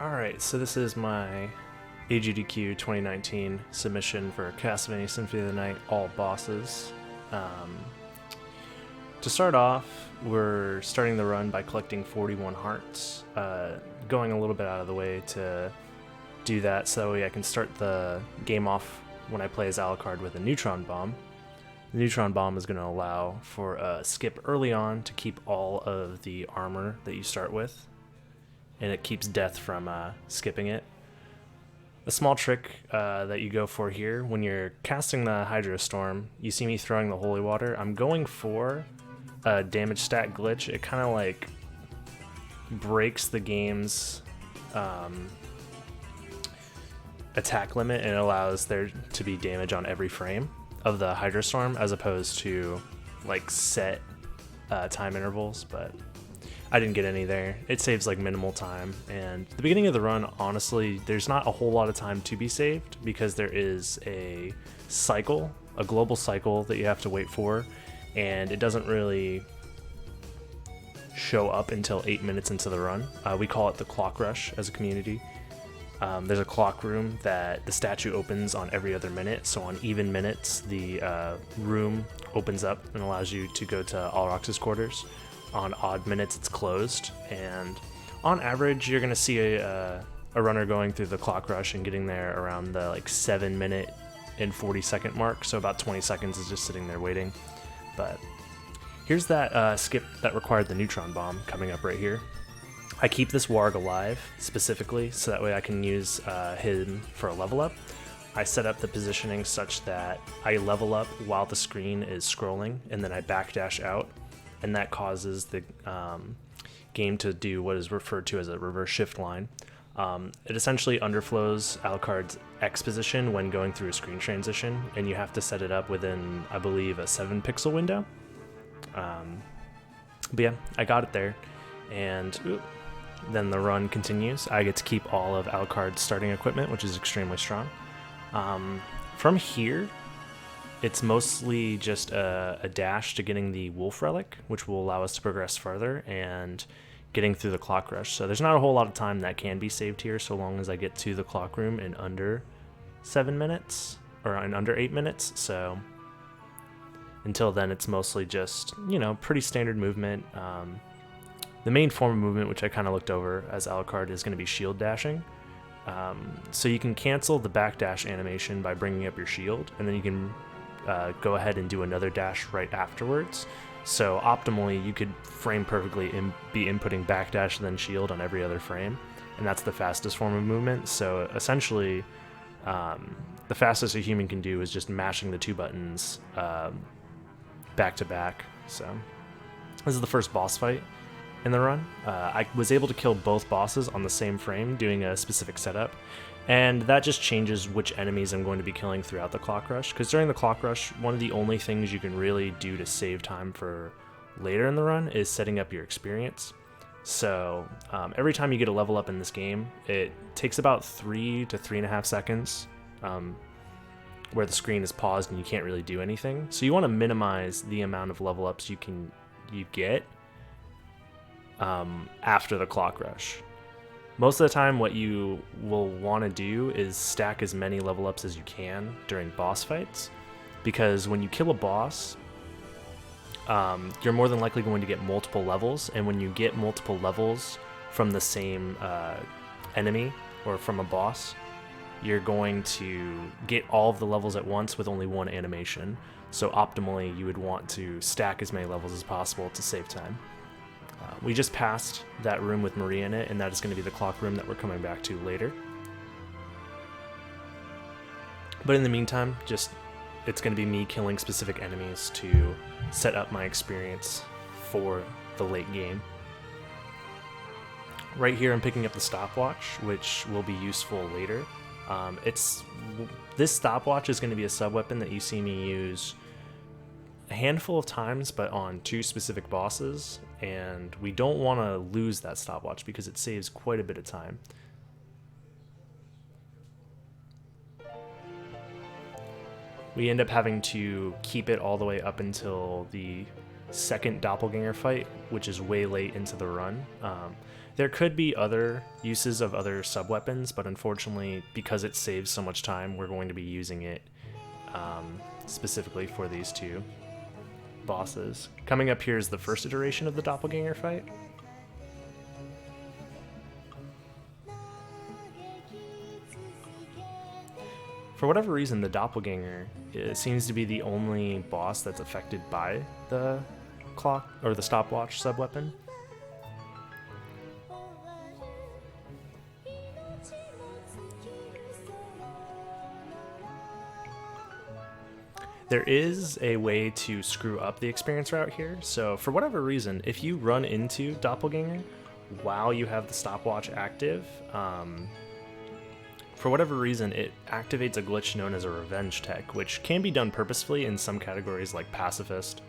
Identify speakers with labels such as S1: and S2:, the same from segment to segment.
S1: Alright, so this is my AGDQ 2019 submission for Castlevania Symphony of the Night, all bosses. To start off, we're starting the run by collecting 41 hearts, going a little bit out of the way to do that so that way I can start the game off when I play as Alucard with a neutron bomb. The neutron bomb is going to allow for a skip early on to keep all of the armor that you start with, and it keeps death from skipping it. A small trick that you go for here, when you're casting the Hydro Storm, you see me throwing the Holy Water. I'm going for a damage stat glitch. It kind of like breaks the game's attack limit and it allows there to be damage on every frame of the Hydro Storm as opposed to like set time intervals, but I didn't get any there. It saves like minimal time, and the beginning of the run, honestly, there's not a whole lot of time to be saved because there is a cycle, a global cycle that you have to wait for, and it doesn't really show up until 8 minutes into the run. We call it the clock rush as a community. There's a clock room that the statue opens on every other minute, so on even minutes, the room opens up and allows you to go to Alrox's quarters. On odd minutes, it's closed, and on average, you're gonna see a runner going through the clock rush and getting there around the like 7 minute and 40-second mark. So about 20 seconds is just sitting there waiting. But here's that skip that required the neutron bomb coming up right here. I keep this warg alive specifically so that way I can use him for a level up. I set up the positioning such that I level up while the screen is scrolling, and then I backdash out. And that causes the game to do what is referred to as a reverse shift line. It essentially underflows Alucard's X position when going through a screen transition, and you have to set it up within, I believe, a 7-pixel window. But yeah, I got it there, and then the run continues. I get to keep all of Alucard's starting equipment, which is extremely strong. From here, it's mostly just a dash to getting the Wolf Relic, which will allow us to progress further, and getting through the clock rush. So there's not a whole lot of time that can be saved here, so long as I get to the clock room in under 7 minutes, or in under 8 minutes. So until then, it's mostly just, pretty standard movement. The main form of movement, which I kind of looked over as Alucard, is going to be shield dashing. So you can cancel the backdash animation by bringing up your shield, and then you can go ahead and do another dash right afterwards. So optimally, you could frame perfectly and be inputting backdash and then shield on every other frame, and that's the fastest form of movement. So essentially, the fastest a human can do is just mashing the two buttons back to back. So this is the first boss fight in the run. I was able to kill both bosses on the same frame doing a specific setup, and that just changes which enemies I'm going to be killing throughout the clock rush, because during the clock rush, one of the only things you can really do to save time for later in the run is setting up your experience. So every time you get a level up in this game, it takes about 3 to 3.5 seconds where the screen is paused and you can't really do anything. So you want to minimize the amount of level ups you get after the clock rush. Most of the time, what you will want to do is stack as many level ups as you can during boss fights, because when you kill a boss, you're more than likely going to get multiple levels, and when you get multiple levels from the same enemy or from a boss, you're going to get all of the levels at once with only one animation. So optimally, you would want to stack as many levels as possible to save time. We just passed that room with Maria in it, and that is going to be the clock room that we're coming back to later. But in the meantime, it's going to be me killing specific enemies to set up my experience for the late game. Right here, I'm picking up the stopwatch, which will be useful later. This stopwatch is going to be a sub-weapon that you see me use a handful of times, but on 2 specific bosses, and we don't want to lose that stopwatch because it saves quite a bit of time. We end up having to keep it all the way up until the second doppelganger fight, which is way late into the run. There could be other uses of other sub-weapons, but unfortunately, because it saves so much time, we're going to be using it specifically for these two bosses. Coming up here is the first iteration of the doppelganger fight. For whatever reason, the doppelganger seems to be the only boss that's affected by the clock or the stopwatch sub-weapon. There is a way to screw up the experience route here. So for whatever reason, if you run into doppelganger while you have the stopwatch active, for whatever reason, it activates a glitch known as a revenge tech, which can be done purposefully in some categories like pacifist,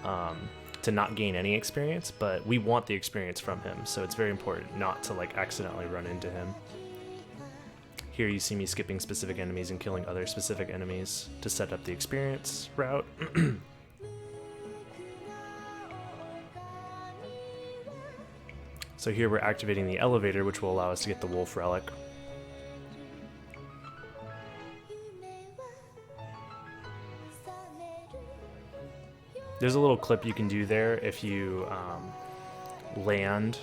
S1: to not gain any experience, but we want the experience from him, so it's very important not to like accidentally run into him. Here you see me skipping specific enemies and killing other specific enemies to set up the experience route. So here we're activating the elevator, which will allow us to get the wolf relic. There's a little clip you can do there if you land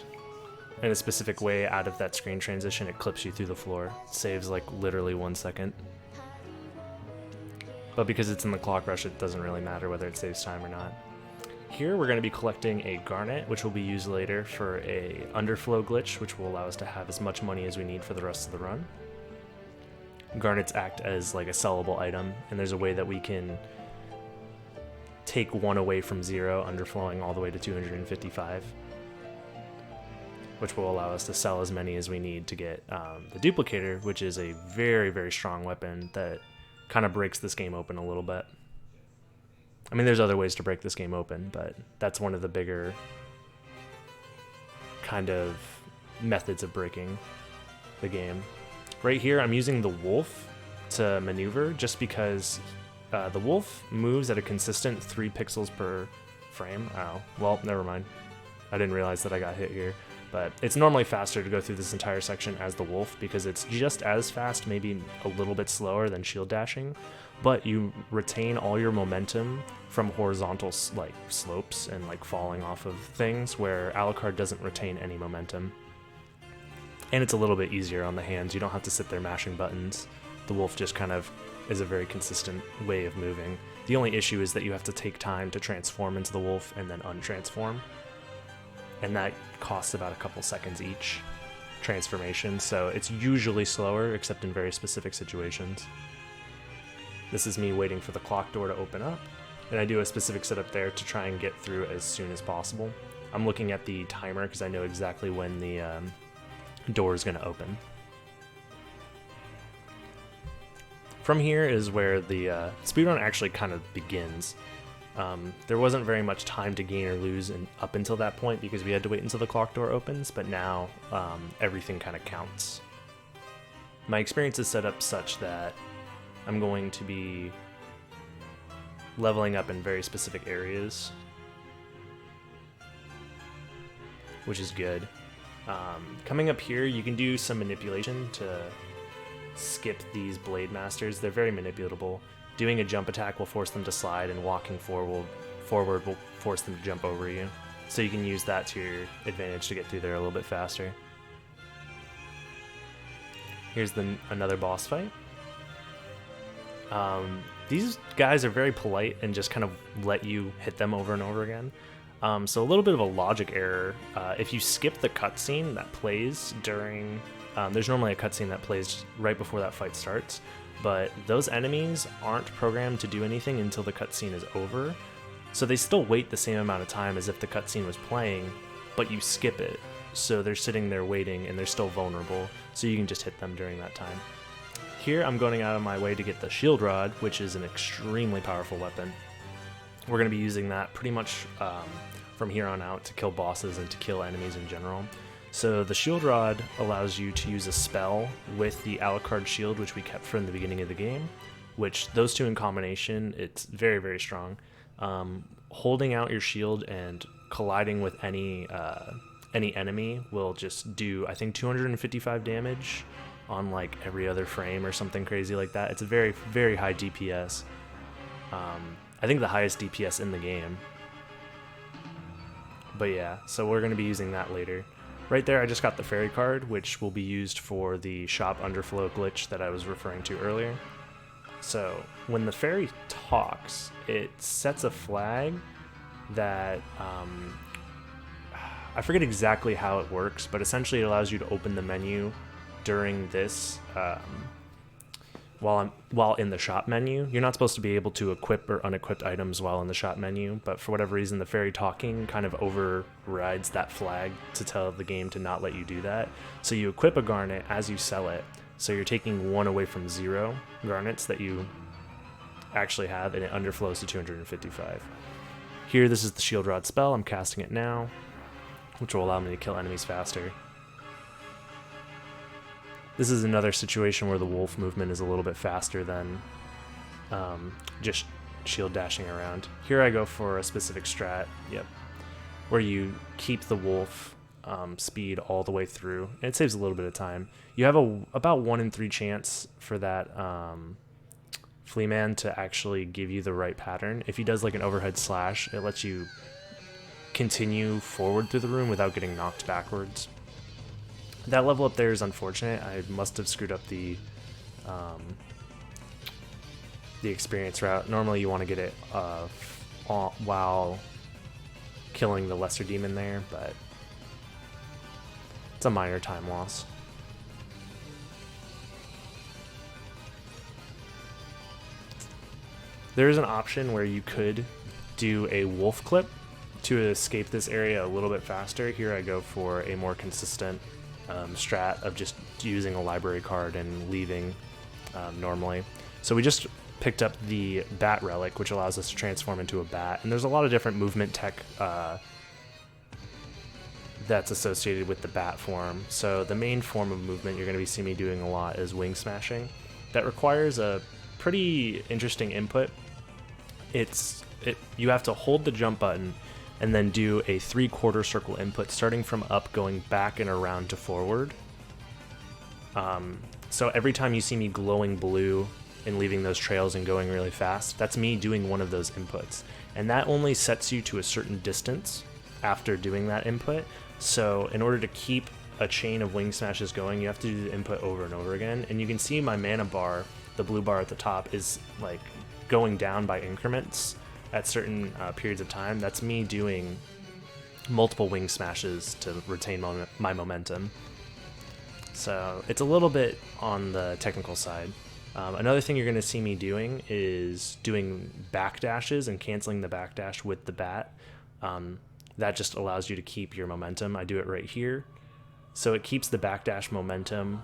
S1: in a specific way out of that screen transition. It clips you through the floor. It saves like literally 1 second. But because it's in the clock rush, it doesn't really matter whether it saves time or not. Here we're going to be collecting a garnet, which will be used later for a underflow glitch, which will allow us to have as much money as we need for the rest of the run. Garnets act as like a sellable item, and there's a way that we can take one away from 0, underflowing all the way to 255, which will allow us to sell as many as we need to get the duplicator, which is a very, very strong weapon that kind of breaks this game open a little bit. I mean, there's other ways to break this game open, but that's one of the bigger kind of methods of breaking the game. Right here, I'm using the wolf to maneuver just because the wolf moves at a consistent 3 pixels per frame. Oh, well, never mind. I didn't realize that I got hit here. But it's normally faster to go through this entire section as the wolf because it's just as fast, maybe a little bit slower than shield dashing, but you retain all your momentum from horizontal like slopes and like falling off of things, where Alucard doesn't retain any momentum. And it's a little bit easier on the hands. You don't have to sit there mashing buttons. The wolf just kind of is a very consistent way of moving. The only issue is that you have to take time to transform into the wolf and then untransform. And that costs about a couple seconds each transformation, so it's usually slower except in very specific situations. This is me waiting for the clock door to open up, and I do a specific setup there to try and get through as soon as possible. I'm looking at the timer because I know exactly when the door is going to open. From here is where the speedrun actually kind of begins. There wasn't very much time to gain or lose up until that point because we had to wait until the clock door opens, but now everything kind of counts. My experience is set up such that I'm going to be leveling up in very specific areas, which is good. Coming up here, you can do some manipulation to skip these blade masters. They're very manipulatable. Doing a jump attack will force them to slide, and walking forward will force them to jump over you. So you can use that to your advantage to get through there a little bit faster. Here's another boss fight. These guys are very polite and just kind of let you hit them over and over again. So a little bit of a logic error. If you skip the cutscene that plays during... there's normally a cutscene that plays right before that fight starts, but those enemies aren't programmed to do anything until the cutscene is over. So they still wait the same amount of time as if the cutscene was playing, but you skip it. So they're sitting there waiting and they're still vulnerable, so you can just hit them during that time. Here I'm going out of my way to get the shield rod, which is an extremely powerful weapon. We're going to be using that pretty much from here on out to kill bosses and to kill enemies in general. So the shield rod allows you to use a spell with the Alucard shield, which we kept from the beginning of the game, which those two in combination, it's very, very strong. Holding out your shield and colliding with any any enemy will just do, I think, 255 damage on like every other frame or something crazy like that. It's a very, very high DPS. I think the highest DPS in the game. But yeah, so we're going to be using that later. Right there, I just got the fairy card, which will be used for the shop underflow glitch that I was referring to earlier. So when the fairy talks, it sets a flag that, I forget exactly how it works, but essentially it allows you to open the menu during this, while in the shop menu. You're not supposed to be able to equip or unequip items while in the shop menu, but for whatever reason the fairy talking kind of overrides that flag to tell the game to not let you do that. So you equip a garnet as you sell it, so you're taking 1 away from 0 garnets that you actually have, and it underflows to 255. Here, this is the shield rod spell. I'm casting it now, which will allow me to kill enemies faster. This is another situation where the wolf movement is a little bit faster than just shield dashing around. Here I go for a specific strat, where you keep the wolf speed all the way through, and it saves a little bit of time. You have about 1 in 3 chance for that flea man to actually give you the right pattern. If he does like an overhead slash, it lets you continue forward through the room without getting knocked backwards. That level up there is unfortunate. I must have screwed up the experience route. Normally you want to get it while killing the lesser demon there, but it's a minor time loss. There is an option where you could do a wolf clip to escape this area a little bit faster. Here I go for a more consistent strat of just using a library card and leaving normally. So we just picked up the bat relic, which allows us to transform into a bat, and there's a lot of different movement tech that's associated with the bat form. So the main form of movement you're going to be seeing me doing a lot is wing smashing. That requires a pretty interesting input. You have to hold the jump button and then do a 3/4 circle input, starting from up, going back and around to forward. So every time you see me glowing blue and leaving those trails and going really fast, that's me doing one of those inputs. And that only sets you to a certain distance after doing that input. So in order to keep a chain of wing smashes going, you have to do the input over and over again. And you can see my mana bar, the blue bar at the top, is like going down by increments at certain periods of time. That's me doing multiple wing smashes to retain my momentum. So it's a little bit on the technical side. Another thing you're going to see me doing is doing backdashes and canceling the backdash with the bat. That just allows you to keep your momentum. I do it right here. So it keeps the backdash momentum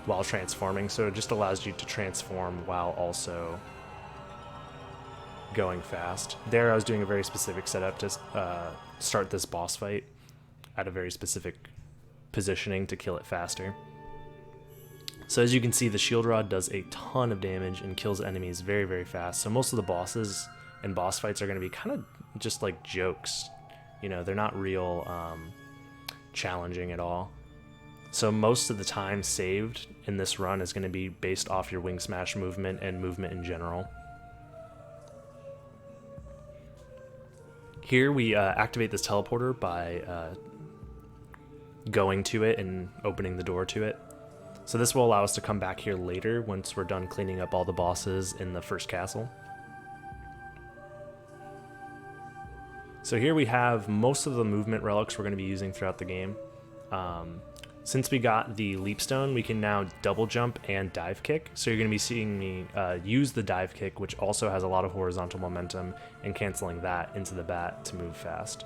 S1: while transforming. So it just allows you to transform while also going fast. There I was doing a very specific setup to start this boss fight at a very specific positioning to kill it faster. So as you can see, the shield rod does a ton of damage and kills enemies very, very fast. So most of the bosses and boss fights are going to be kind of just like jokes. You know, they're not real challenging at all. So most of the time saved in this run is going to be based off your wing smash movement and movement in general. Here we activate this teleporter by going to it and opening the door to it. So this will allow us to come back here later once we're done cleaning up all the bosses in the first castle. So here we have most of the movement relics we're going to be using throughout the game. Since we got the leap stone, we can now double jump and dive kick. So you're going to be seeing me use the dive kick, which also has a lot of horizontal momentum, and canceling that into the bat to move fast.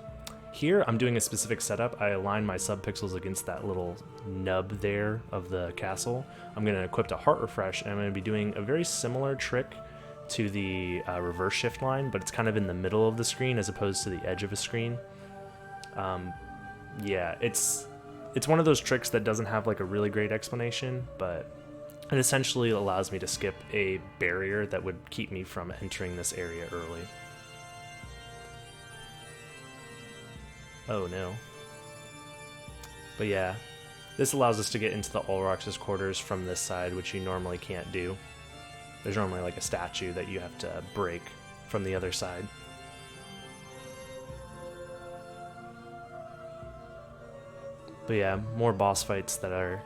S1: Here I'm doing a specific setup. I align my subpixels against that little nub there of the castle. I'm going to equip a heart refresh, and I'm going to be doing a very similar trick to the reverse shift line, but it's kind of in the middle of the screen as opposed to the edge of a screen. Yeah, it's one of those tricks that doesn't have like a really great explanation, but it essentially allows me to skip a barrier that would keep me from entering this area early. Oh no. But yeah, this allows us to get into the Olrox's quarters from this side, which you normally can't do. There's normally like a statue that you have to break from the other side. But yeah, more boss fights that are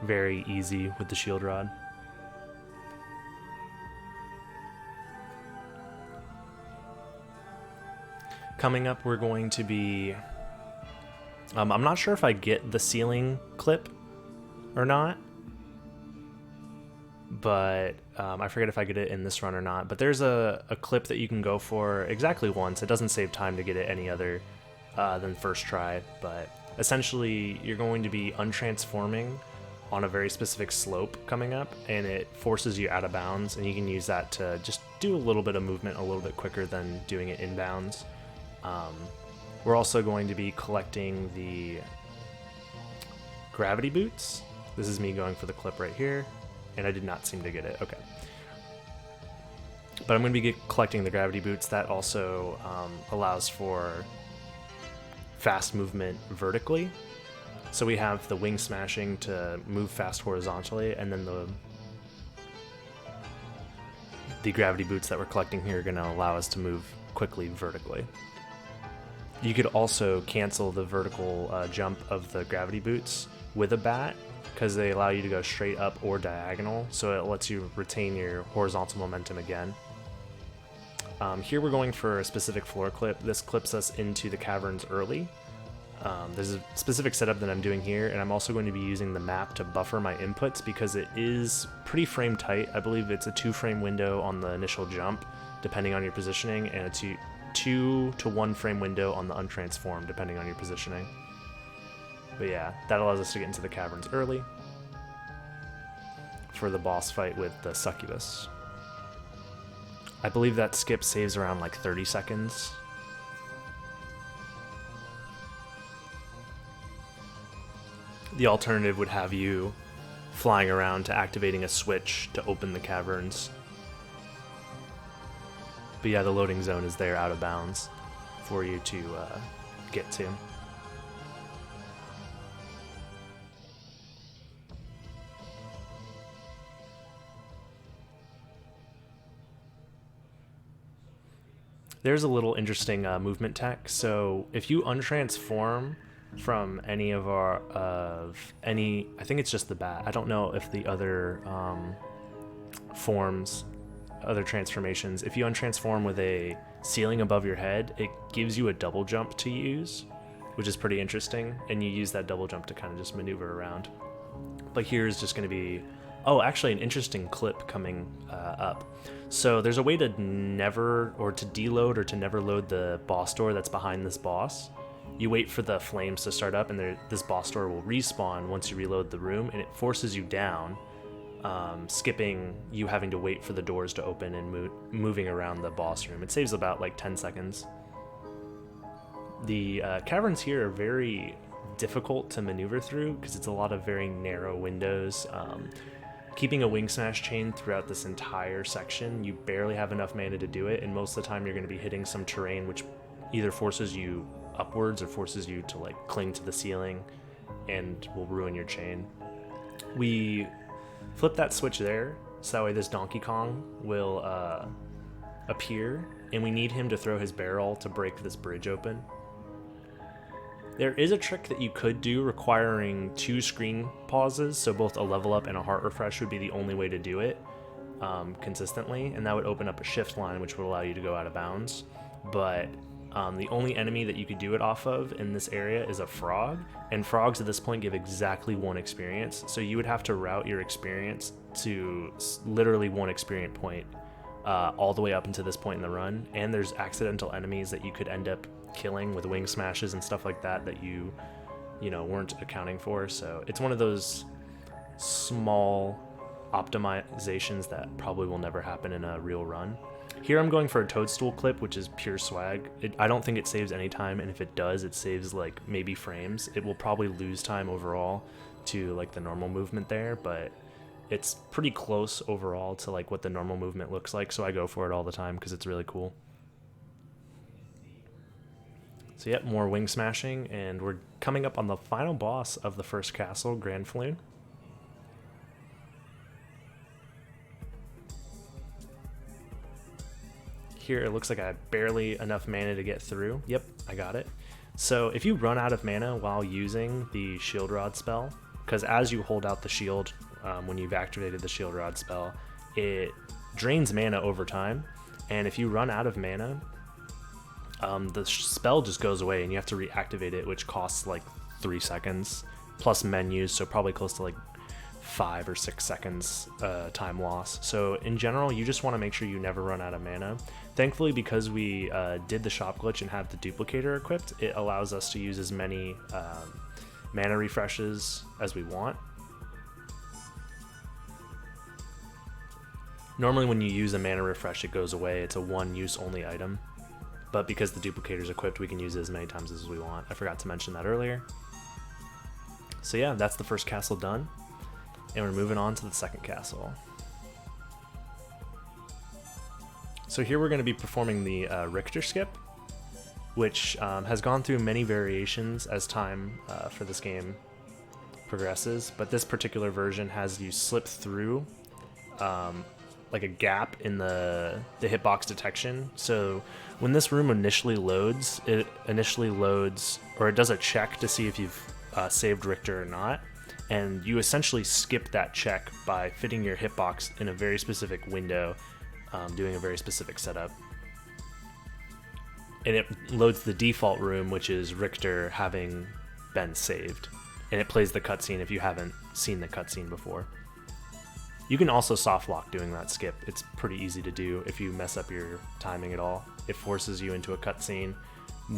S1: very easy with the shield rod. Coming up, we're going to be... I'm not sure if I get the ceiling clip or not, but I forget if I get it in this run or not. But there's a clip that you can go for exactly once. It doesn't save time to get it any other than first try, but essentially you're going to be untransforming on a very specific slope coming up, and it forces you out of bounds, and you can use that to just do a little bit of movement a little bit quicker than doing it inbounds. We're also going to be collecting the gravity boots. This is me going for the clip right here, and I did not seem to get it. Okay. But I'm going to be collecting the gravity boots. That also allows for fast movement vertically. So we have the wing smashing to move fast horizontally, and then the gravity boots that we're collecting here are going to allow us to move quickly vertically. You could also cancel the vertical jump of the gravity boots with a bat, because they allow you to go straight up or diagonal, so it lets you retain your horizontal momentum again. Here we're going for a specific floor clip. This clips us into the caverns early. There's a specific setup that I'm doing here, and I'm also going to be using the map to buffer my inputs because it is pretty frame tight. I believe it's a 2-frame window on the initial jump, depending on your positioning, and a 2 to 1 frame window on the untransformed, depending on your positioning. But yeah, that allows us to get into the caverns early for the boss fight with the succubus. I believe that skip saves around like 30 seconds. The alternative would have you flying around to activating a switch to open the caverns. But yeah, the loading zone is there out of bounds for you to get to. There's a little interesting movement tech. So if you untransform from any of our I think it's just the bat. I don't know if the other forms, other transformations, if you untransform with a ceiling above your head, it gives you a double jump to use, which is pretty interesting, and you use that double jump to kind of just maneuver around. But here's just going to be, oh, actually an interesting clip coming up. So there's a way to never, or to deload or to never load the boss door that's behind this boss. You wait for the flames to start up, and this boss door will respawn once you reload the room, and it forces you down, skipping you having to wait for the doors to open and moving around the boss room. It saves about like 10 seconds. The caverns here are very difficult to maneuver through because it's a lot of very narrow windows. Keeping a wing smash chain throughout this entire section, you barely have enough mana to do it, and most of the time you're going to be hitting some terrain which either forces you upwards or forces you to like cling to the ceiling and will ruin your chain. We flip that switch there, so that way this Donkey Kong will appear, and we need him to throw his barrel to break this bridge open. There is a trick that you could do requiring 2 screen pauses, so both a level up and a heart refresh would be the only way to do it consistently, and that would open up a shift line which would allow you to go out of bounds. But the only enemy that you could do it off of in this area is a frog, and frogs at this point give exactly 1 experience, so you would have to route your experience to literally 1 experience point all the way up until this point in the run. And there's accidental enemies that you could end up killing with wing smashes and stuff like that that you weren't accounting for. So it's one of those small optimizations that probably will never happen in a real run. Here I'm going for a toadstool clip, which is pure swag. I don't think it saves any time, and if it does, it saves like maybe frames. It will probably lose time overall to like the normal movement there, but it's pretty close overall to like what the normal movement looks like, so I go for it all the time because it's really cool. So yep, more wing smashing, and we're coming up on the final boss of the first castle, Grand Floon. Here it looks like I have barely enough mana to get through. Yep, I got it. So if you run out of mana while using the Shield Rod spell, because as you hold out the shield, when you've activated the Shield Rod spell, it drains mana over time, and if you run out of mana, the spell just goes away and you have to reactivate it, which costs like 3 seconds plus menus, so probably close to like 5 or 6 seconds time loss. So in general, you just want to make sure you never run out of mana. Thankfully, because we did the shop glitch and have the duplicator equipped, it allows us to use as many mana refreshes as we want. Normally when you use a mana refresh, it goes away. It's a one use only item. But because the duplicator is equipped, we can use it as many times as we want. I forgot to mention that earlier. So yeah, that's the first castle done. And we're moving on to the second castle. So here we're going to be performing the Richter skip, which has gone through many variations as time for this game progresses. But this particular version has you slip through like a gap in the hitbox detection. So when this room initially loads, it does a check to see if you've saved Richter or not, and you essentially skip that check by fitting your hitbox in a very specific window, doing a very specific setup. And it loads the default room, which is Richter having been saved, and it plays the cutscene if you haven't seen the cutscene before. You can also soft lock doing that skip. It's pretty easy to do if you mess up your timing at all. It forces you into a cutscene,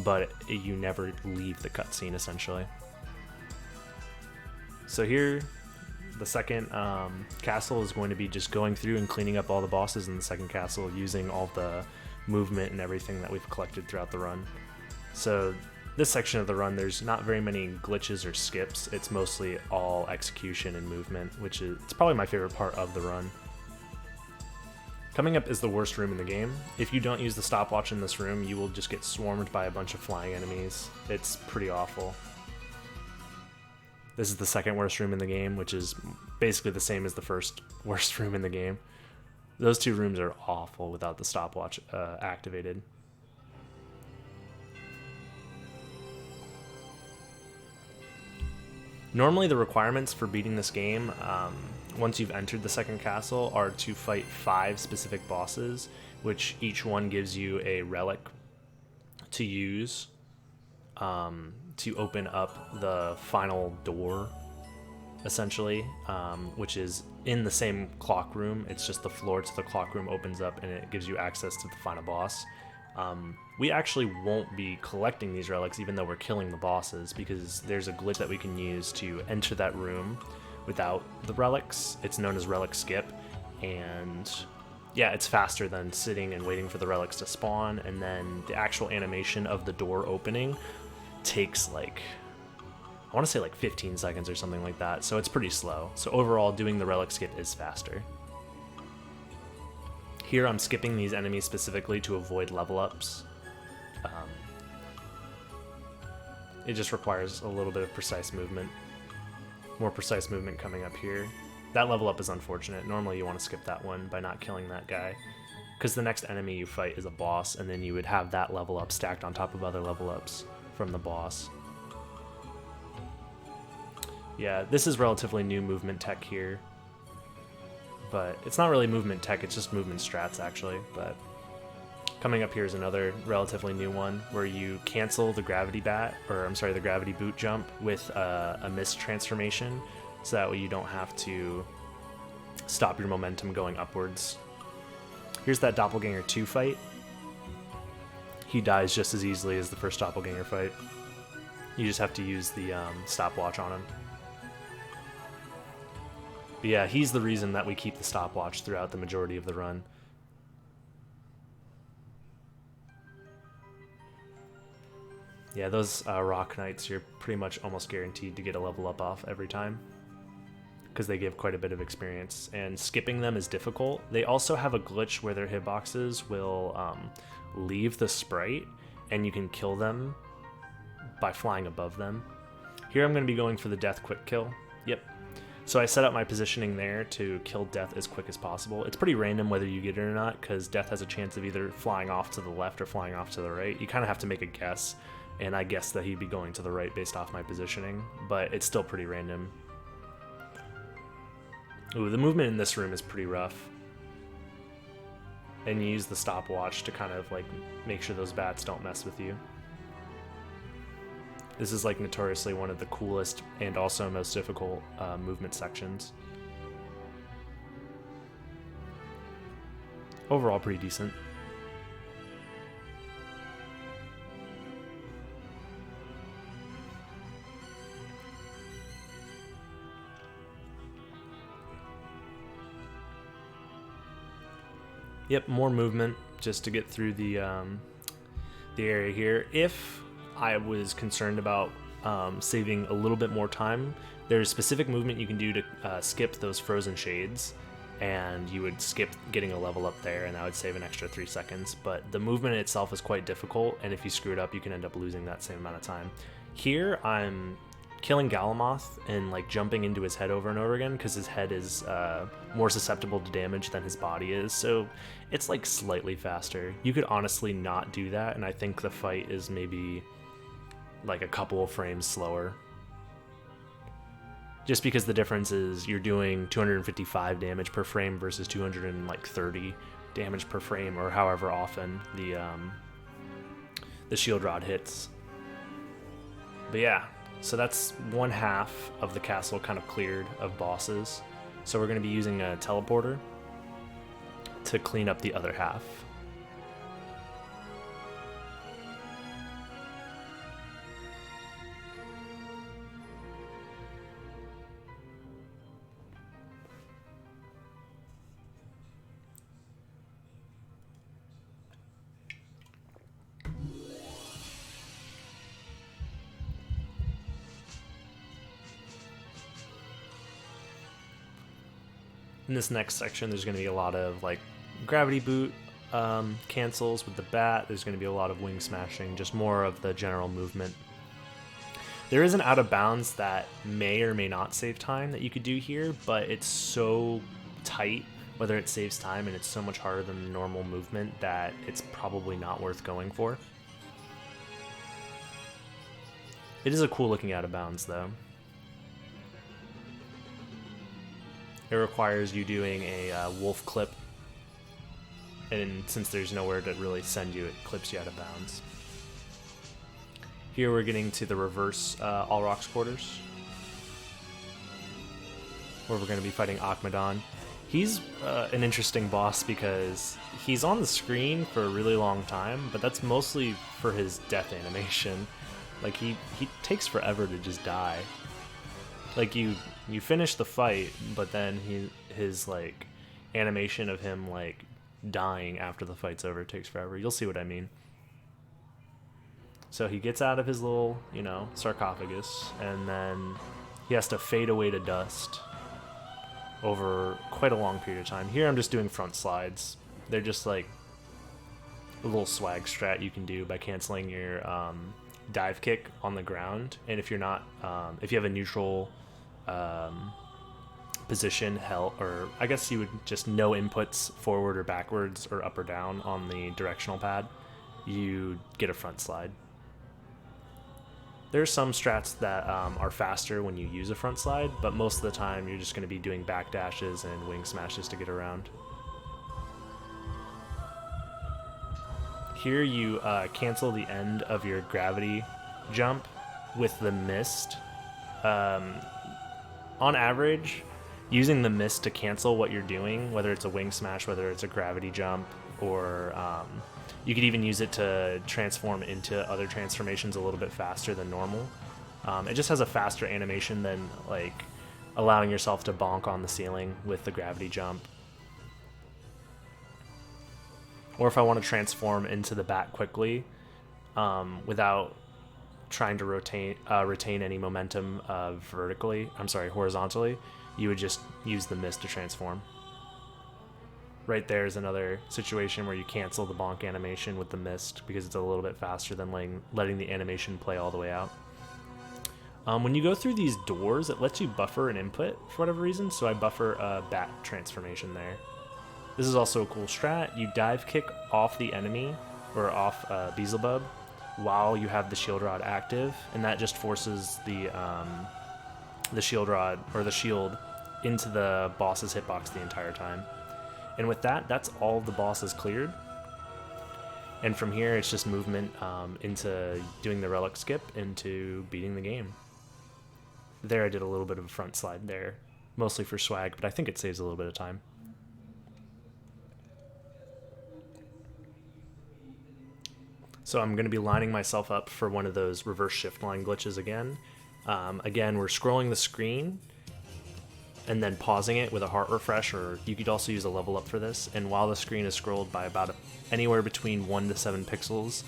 S1: but you never leave the cutscene essentially. So here, the second castle is going to be just going through and cleaning up all the bosses in the second castle using all the movement and everything that we've collected throughout the run. So this section of the run, there's not very many glitches or skips. It's mostly all execution and movement, which is it's probably my favorite part of the run. Coming up is the worst room in the game. If you don't use the stopwatch in this room, you will just get swarmed by a bunch of flying enemies. It's pretty awful. This is the second worst room in the game, which is basically the same as the first worst room in the game. Those two rooms are awful without the stopwatch activated. Normally the requirements for beating this game, once you've entered the second castle, are to fight 5 specific bosses, which each one gives you a relic to use to open up the final door, essentially, which is in the same clock room. It's just the floor to the clock room opens up and it gives you access to the final boss. We actually won't be collecting these relics even though we're killing the bosses, because there's a glitch that we can use to enter that room without the relics. It's known as relic skip, and yeah, it's faster than sitting and waiting for the relics to spawn, and then the actual animation of the door opening takes like, I want to say like 15 seconds or something like that, so it's pretty slow. So overall, doing the relic skip is faster. Here I'm skipping these enemies specifically to avoid level ups. It just requires a little bit of precise movement. More precise movement coming up here. That level up is unfortunate. Normally you want to skip that one by not killing that guy, because the next enemy you fight is a boss, and then you would have that level up stacked on top of other level ups from the boss. Yeah, this is relatively new movement tech here. But it's not really movement tech, it's just movement strats actually. But coming up here is another relatively new one where you cancel the gravity the gravity boot jump with a mist transformation, so that way you don't have to stop your momentum going upwards. Here's that Doppelganger 2 fight. He dies just as easily as the first Doppelganger fight. You just have to use the stopwatch on him. But yeah, he's the reason that we keep the stopwatch throughout the majority of the run. Yeah, those Rock Knights, you're pretty much almost guaranteed to get a level up off every time, because they give quite a bit of experience, and skipping them is difficult. They also have a glitch where their hitboxes will leave the sprite, and you can kill them by flying above them. Here I'm going to be going for the death quick kill. Yep. So I set up my positioning there to kill death as quick as possible. It's pretty random whether you get it or not, because death has a chance of either flying off to the left or flying off to the right. You kind of have to make a guess, and I guessed that he'd be going to the right based off my positioning, but it's still pretty random. Ooh, the movement in this room is pretty rough. And you use the stopwatch to kind of like make sure those bats don't mess with you. This is like notoriously one of the coolest and also most difficult movement sections. Overall pretty decent. Yep, more movement just to get through the area here. If I was concerned about saving a little bit more time, there's specific movement you can do to skip those frozen shades, and you would skip getting a level up there, and that would save an extra 3 seconds. But the movement itself is quite difficult, and if you screw it up, you can end up losing that same amount of time. Here, I'm killing Galamoth and like jumping into his head over and over again because his head is more susceptible to damage than his body is, so it's like slightly faster. You could honestly not do that, and I think the fight is maybe like a couple of frames slower, just because the difference is you're doing 255 damage per frame versus 230 damage per frame, or however often the shield rod hits. But yeah, so that's one half of the castle kind of cleared of bosses. So we're going to be using a teleporter to clean up the other half. In this next section, there's going to be a lot of like gravity boot cancels with the bat. There's going to be a lot of wing smashing, just more of the general movement. There is an out of bounds that may or may not save time that you could do here, but it's so tight whether it saves time, and it's so much harder than the normal movement that it's probably not worth going for. It is a cool looking out of bounds though. It requires you doing a wolf clip, and since there's nowhere to really send you, it clips you out of bounds. Here we're getting to the reverse All Rocks quarters, where we're going to be fighting Akmadon. He's an interesting boss because he's on the screen for a really long time, but that's mostly for his death animation. Like he takes forever to just die. Like you finish the fight, but then his like animation of him like dying after the fight's over takes forever. You'll see what I mean. So he gets out of his little, sarcophagus, and then he has to fade away to dust over quite a long period of time. Here I'm just doing front slides. They're just like a little swag strat you can do by canceling your dive kick on the ground, and if you're not, if you have a neutral position held, or I guess you would just no inputs forward or backwards or up or down on the directional pad, you get a front slide. There's some strats that are faster when you use a front slide, but most of the time you're just going to be doing back dashes and wing smashes to get around. Here you cancel the end of your gravity jump with the mist. On average, using the mist to cancel what you're doing, whether it's a wing smash, whether it's a gravity jump, or you could even use it to transform into other transformations a little bit faster than normal. It just has a faster animation than like allowing yourself to bonk on the ceiling with the gravity jump. Or if I want to transform into the bat quickly without trying to retain any momentum horizontally, you would just use the mist to transform. Right there is another situation where you cancel the bonk animation with the mist because it's a little bit faster than letting the animation play all the way out. When you go through these doors, it lets you buffer an input for whatever reason, so I buffer a bat transformation there. This is also a cool strat. You dive kick off the enemy, or off Beelzebub, while you have the shield rod active, and that just forces the shield rod, or the shield, into the boss's hitbox the entire time. And with that, that's all of the bosses cleared. And from here, it's just movement into doing the relic skip, into beating the game. There I did a little bit of a front slide there, mostly for swag, but I think it saves a little bit of time. So I'm going to be lining myself up for one of those reverse shift line glitches again. Again, we're scrolling the screen and then pausing it with a heart refresh, or you could also use a level up for this. And while the screen is scrolled by about anywhere between 1 to 7 pixels,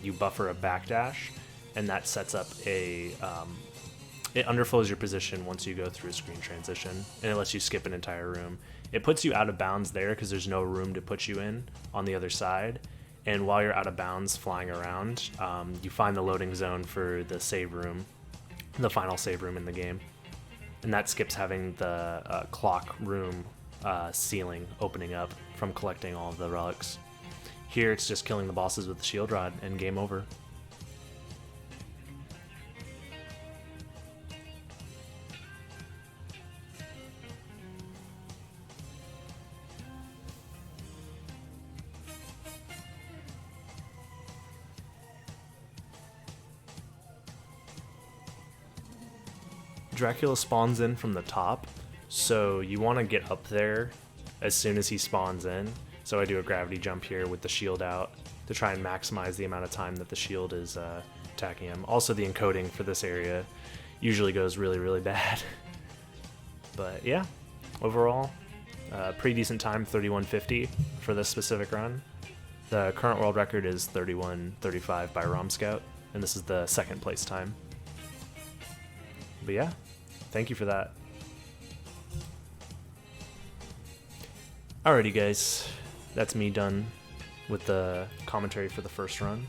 S1: you buffer a backdash, and that sets up it underflows your position once you go through a screen transition, and it lets you skip an entire room. It puts you out of bounds there because there's no room to put you in on the other side. And while you're out of bounds flying around, you find the loading zone for the save room, the final save room in the game. And that skips having the clock room ceiling opening up from collecting all of the relics. Here it's just killing the bosses with the shield rod and game over. Dracula spawns in from the top, so you want to get up there as soon as he spawns in. So I do a gravity jump here with the shield out to try and maximize the amount of time that the shield is attacking him. Also, the encoding for this area usually goes really, really bad. But yeah, overall, pretty decent time, 31:50 for this specific run. The current world record is 31:35 by ROM Scout, and this is the second place time. But yeah, thank you for that. Alrighty guys, that's me done with the commentary for the first run.